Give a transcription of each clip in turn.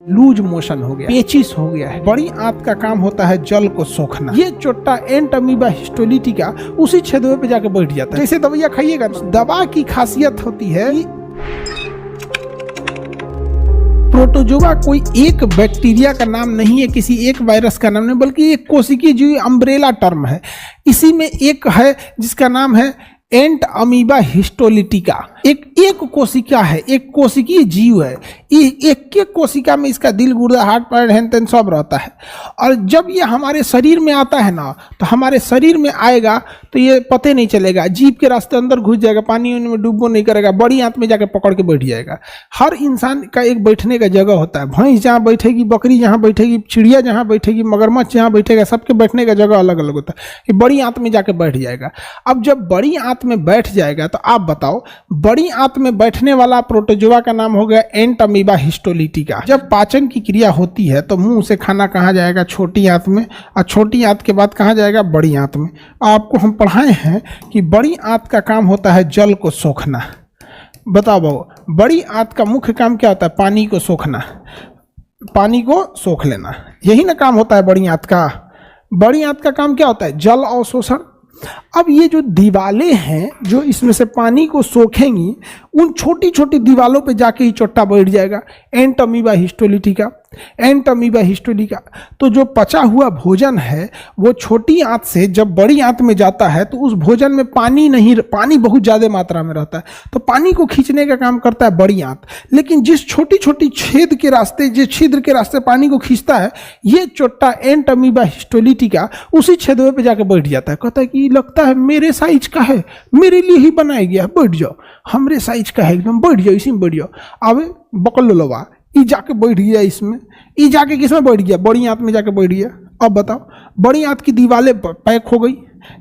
Loose motion हो गया, पेचिस हो गया है, बड़ी आंत का काम होता है जल को सोखना। ये चोट्टा एंट अमीबा हिस्टोलिटिका उसी छेदवे पे जाके बैठ जाता है। जैसे दवाइयां खाइएगा, दवा की खासियत होती है प्रोटोजोआ कोई एक बैक्टीरिया का नाम नहीं है, किसी एक वायरस का नाम नहीं, बल्कि एक कोशिकीय जीव अम्ब्रेला टर्म है। इसी में एक है जिसका नाम है एंट अमीबा हिस्टोलिटिका। एक कोशिका है, एक कोशिकीय जीव है। एक कोशिका में इसका दिल, गुर्दा, हार्ट, पैर, हैन तेन सब रहता है। और जब ये हमारे शरीर में आता है ना, तो हमारे शरीर में आएगा तो ये पते नहीं चलेगा, जीभ के रास्ते अंदर घुस जाएगा, पानी में डूबो नहीं करेगा, बड़ी आंत में जाके पकड़ के बैठ जाएगा। हर इंसान का एक बैठने का जगह होता है। भैंस जहाँ बैठेगी, बकरी जहाँ बैठेगी, चिड़िया जहाँ बैठेगी, मगरमच्छ जहाँ बैठेगा, सबके बैठने का जगह अलग अलग होता है। ये बड़ी आंत में जाके बैठ जाएगा। अब जब बड़ी आंत में बैठ जाएगा तो आप बताओ, बड़ी आंत में बैठने वाला प्रोटोजोआ का नाम हो गया एंट अमीबा हिस्टोलिटिका। जब पाचन की क्रिया होती है तो मुंह से खाना कहाँ जाएगा? छोटी आंत में, और छोटी आंत के बाद कहाँ जाएगा? बड़ी आंत में। आपको हम पढ़ाए हैं कि बड़ी आंत का काम होता है जल को सोखना। बताओ बाबू, बड़ी आंत का मुख्य काम क्या होता है? पानी को सोखना, पानी को सोख लेना, यही ना काम होता है बड़ी आंत का। बड़ी आंत का काम क्या होता है? जल अवशोषण। अब ये जो दीवालें हैं जो इसमें से पानी को सोखेंगी, उन छोटी छोटी दीवालों पे जाके ही चोट्टा बैठ जाएगा, एंट अमीबा हिस्टोलिटिका। एंट अमीबा हिस्टोलिका। तो जो पचा हुआ भोजन है वो छोटी आंत से जब बड़ी आंत में जाता है तो उस भोजन में पानी बहुत ज़्यादा मात्रा में रहता है, तो पानी को खींचने का काम करता है बड़ी आंत। लेकिन जिस छोटी छोटी छेद के रास्ते, जिस छिद्र के रास्ते पानी को खींचता है, ये चोट्टा एंट अमीबा हिस्टोलिटिका उसी छेदवे पे जाके बैठ जाता है। कहता है कि लगता है मेरे साइज का है, मेरे लिए ही बनाया गया, बैठ जाओ, हमरे साइज का है, एकदम बैठ जाओ, इसी में बैठ जाओ। अब बकल लोवा ई जाके बैठ गया इसमें, ई जाके किसमें बैठ गया? बड़ी आंत में जाके बैठ गया। अब बताओ, बड़ी आंत की दीवारें पैक हो गई।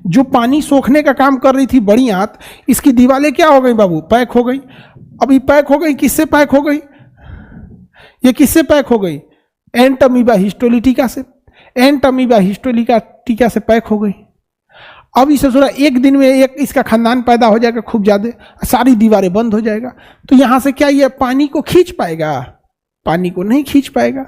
जो पानी सोखने का काम कर रही थी बड़ी आंत, इसकी दीवारें क्या हो गई बाबू? पैक हो गई। अब ये पैक हो गई, किससे पैक हो गई? ये किससे पैक हो गई? एंट अमीबा हिस्टोलिटिका से। एंट अमीबा हिस्टोलिटिका से पैक हो गई। अब इसे सोचा एक दिन में एक इसका खानदान पैदा हो जाएगा खूब ज़्यादा, सारी दीवारें बंद हो जाएगा। तो यहाँ से क्या ये पानी को खींच पाएगा? पानी को नहीं खींच पाएगा,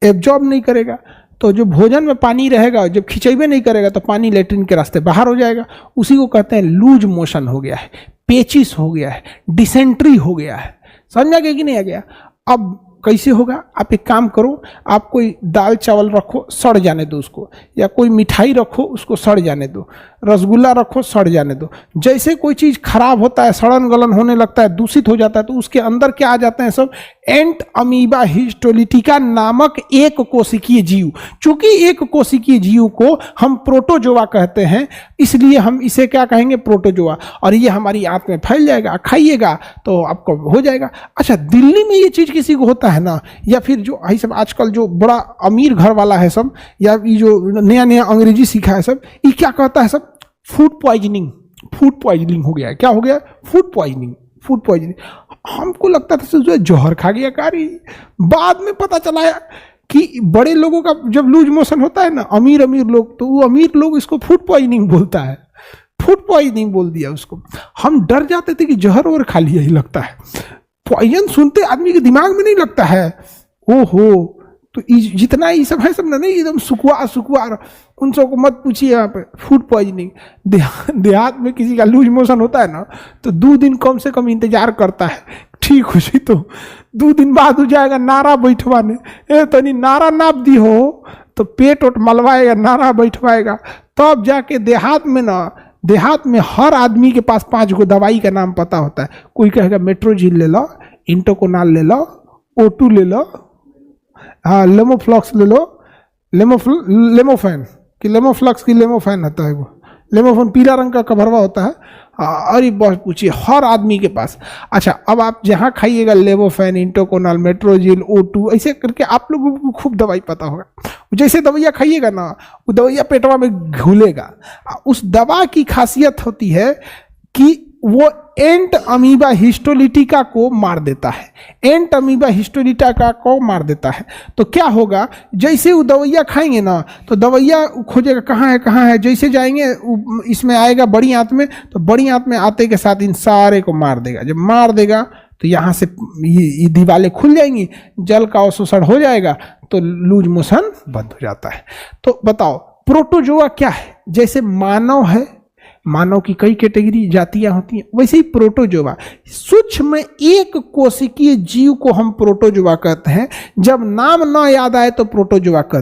एब्जॉर्ब नहीं करेगा। तो जो भोजन में पानी रहेगा, जब खिंचेबे नहीं करेगा तो पानी लेट्रिन के रास्ते बाहर हो जाएगा। उसी को कहते हैं लूज मोशन हो गया है, पेचिस हो गया है, डिसेंट्री हो गया है। समझा गया कि नहीं आ गया? अब कैसे होगा? आप एक काम करो, आप कोई दाल चावल रखो, सड़ जाने दो उसको, या कोई मिठाई रखो, उसको सड़ जाने दो, रसगुल्ला रखो, सड़ जाने दो। जैसे कोई चीज़ खराब होता है, सड़न गलन होने लगता है, दूषित हो जाता है, तो उसके अंदर क्या आ जाते हैं? सब एंट अमीबा हिस्टोलिटिका नामक एक कोशिकीय जीव। चूंकि एक कोशिकीय जीव को हम प्रोटोजोआ कहते हैं, इसलिए हम इसे क्या कहेंगे? प्रोटोजोआ। और ये हमारी आंत में फैल जाएगा, खाइएगा तो आपको हो जाएगा। अच्छा, दिल्ली में ये चीज़ किसी को होता है ना, या फिर जो आई सब आजकल जो बड़ा अमीर घर वाला है सब, या ये जो नया नया अंग्रेजी सीखा है सब, ये क्या कहता है सब? Food poisoning. फूड पॉइजनिंग हो गया है। क्या हो गया? Food poisoning. Food poisoning. हमको लगता था जो जहर खा गया कारी, बाद में पता चला कि बड़े लोगों का जब लूज मोशन होता है ना, अमीर लोग, तो वो अमीर लोग इसको फूड पॉइजनिंग बोलता है। फूड पॉइजनिंग बोल दिया उसको। हम डर जाते थे कि जहर और खा लिया ही लगता है। पॉइजन सुनते आदमी के दिमाग में नहीं लगता है, ओहो। तो जितना ये सब है सब ना, नहीं एकदम सुकुआर, उन सबको मत पूछिए। यहाँ पे फूड पॉइजनिंग, देहात में किसी का लूज मोशन होता है ना, तो 2 दिन कम से कम इंतजार करता है, ठीक हो सी तो 2 दिन बाद हो जाएगा नारा बैठवाने। तनी नारा नाप दी हो तो पेट ओट मलवाएगा, नारा बैठवाएगा, तब जाके देहात में ना, देहात में हर आदमी के पास 5 गो दवाई का नाम पता होता है। कोई कहेगा मेट्रोजिल ले लो, इंटोकोनाल ले लो, O2 ले लो, हाँ लेमोफ्लॉक्स ले लो, लेमोफैन कि लेमोफ्लक्स की लेमोफैन होता है, वो लेमोफैन पीला रंग का कभरवा होता है। अरे बस पूछिए, हर आदमी के पास। अच्छा, अब आप जहाँ खाइएगा लेमोफैन, इंटोकोनाल, मेट्रोजिल, O2, ऐसे करके आप लोगों को खूब दवाई पता होगा। जैसे दवाइयाँ खाइएगा ना, वो दवाइयाँ पेटवा में घुलेगा। उस दवा की खासियत होती है कि वो एंट अमीबा हिस्टोलिटिका को मार देता है। एंट अमीबा हिस्टोलिटिका को मार देता है। तो क्या होगा? जैसे वो दवाइयाँ खाएंगे ना, तो दवाइयाँ खोजेगा कहाँ है। जैसे जाएंगे इसमें आएगा बड़ी आंत में, तो बड़ी आंत में आते के साथ इन सारे को मार देगा। जब मार देगा तो यहाँ से ये दीवारें खुल जाएंगी, जल का अवशोषण हो जाएगा तो लूज मोशन बंद हो जाता है। तो बताओ प्रोटोजोआ क्या है? जैसे मानव है, मानव की कई कैटेगरी जातियां होती हैं, वैसे ही प्रोटोजोआ सूक्ष्म एक कोशिकीय जीव को हम प्रोटोजोआ कहते हैं। जब नाम ना याद आए तो प्रोटोजोआ कह